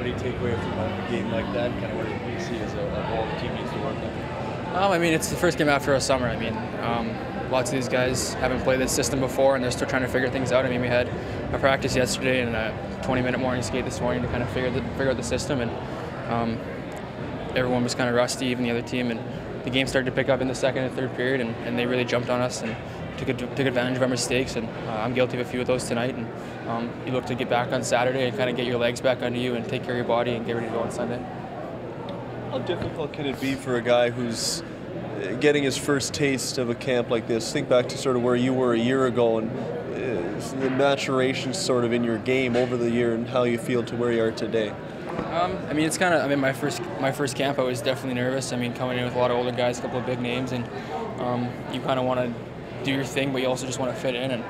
What do you take away from a game like that? Kind of what do you see as a whole the team needs to work on? I mean, it's the first game after a summer. I mean, lots of these guys haven't played this system before, and they're still trying to figure things out. I mean, we had a practice yesterday and a 20-minute morning skate this morning to kind of figure out the system, and everyone was kind of rusty, even the other team. And the game started to pick up in the second and third period, and they really jumped on us and took advantage of our mistakes. And I'm guilty of a few of those tonight. And you look to get back on Saturday and kind of get your legs back under you and take care of your body and get ready to go on Sunday. How difficult can it be for a guy who's getting his first taste of a camp like this? Think back to sort of where you were a year ago and the maturation sort of in your game over the year and how you feel to where you are today. I mean, it's kind of. I mean, my first camp, I was definitely nervous. I mean, coming in with a lot of older guys, a couple of big names, and you kind of want to do your thing, but you also just want to fit in. And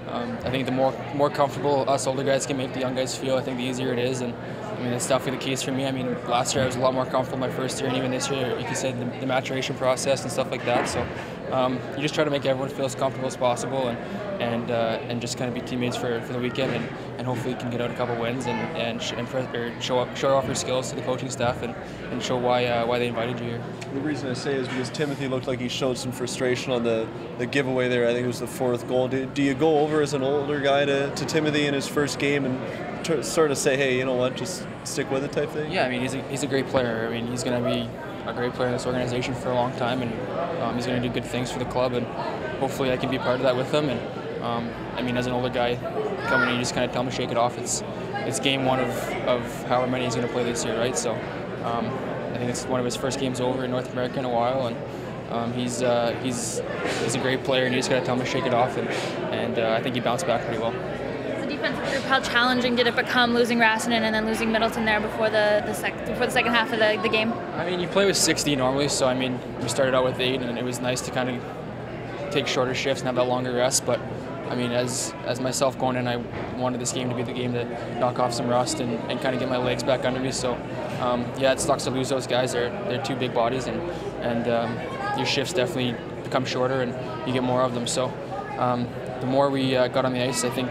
I think the more comfortable us older guys can make the young guys feel, I think the easier it is. And I mean, that's definitely the case for me. I mean, last year I was a lot more comfortable my first year, and even this year, like you said, the maturation process and stuff like that. So you just try to make everyone feel as comfortable as possible, and just kind of be teammates for the weekend, and hopefully can get out a couple wins and show off your skills to the coaching staff and show why they invited you here. The reason I say is because Timothy looked like he showed some frustration on the giveaway there. I think it was the fourth goal. Do you go over as an older guy to Timothy in his first game and sort of say, hey, you know what, just stick with it type thing? Yeah, I mean, he's a great player. I mean, he's going to be a great player in this organization for a long time, and he's going to do good things for the club, and hopefully I can be part of that with him. And I mean, as an older guy coming in, you just kind of tell him to shake it off. It's game one of however many he's going to play this year, right? So I think it's one of his first games over in North America in a while, and he's a great player, and you just got to tell him to shake it off, and I think he bounced back pretty well. Defensive group, how challenging did it become losing Rasanen and then losing Middleton there before the second half of the game? I mean, you play with 60 normally, so I mean, we started out with 8, and it was nice to kind of take shorter shifts and have that longer rest. But I mean, as myself going in, I wanted this game to be the game to knock off some rust and kind of get my legs back under me. So yeah, it sucks to lose those guys. They're two big bodies, and your shifts definitely become shorter, and you get more of them. So the more we got on the ice, I think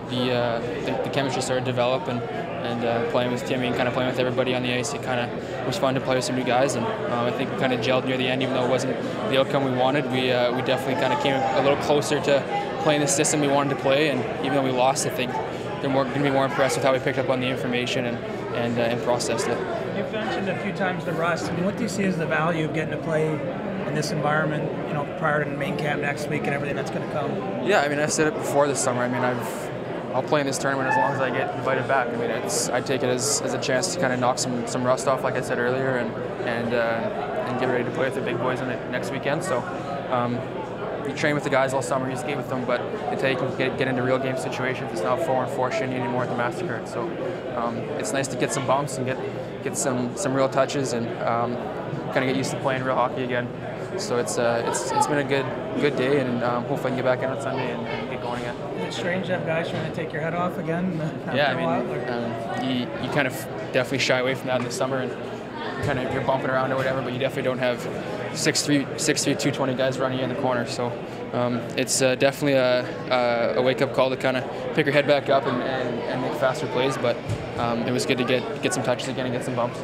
the chemistry started to develop, and playing with Timmy and kind of playing with everybody on the ice, it kind of was fun to play with some new guys, and I think we kind of gelled near the end, even though it wasn't the outcome we wanted. We definitely kind of came a little closer to playing the system we wanted to play, and even though we lost, I think they're going to be more impressed with how we picked up on the information and processed it. You've mentioned a few times the rust. I mean, what do you see as the value of getting to play in this environment, you know, prior to the main camp next week and everything that's going to come? Yeah, I mean, I've said it before this summer. I mean, I'll play in this tournament as long as I get invited back. I mean, I take it as a chance to kind of knock some rust off, like I said earlier, and get ready to play with the big boys on it next weekend. So you train with the guys all summer, you skate with them, but until you can get into real game situations, it's not 4-on-4 shit anymore at the Mastercard. So it's nice to get some bumps and get some real touches and kind of get used to playing real hockey again. So it's been a good day, and hopefully I can get back in on Sunday and get going again. Is it strange to have guys trying to take your head off again? Yeah, I mean, you kind of definitely shy away from that in the summer, and kind of you're bumping around or whatever, but you definitely don't have 6'3", 220 guys running you in the corner. So it's definitely a wake-up call to kind of pick your head back up and make faster plays. But it was good to get some touches again and get some bumps.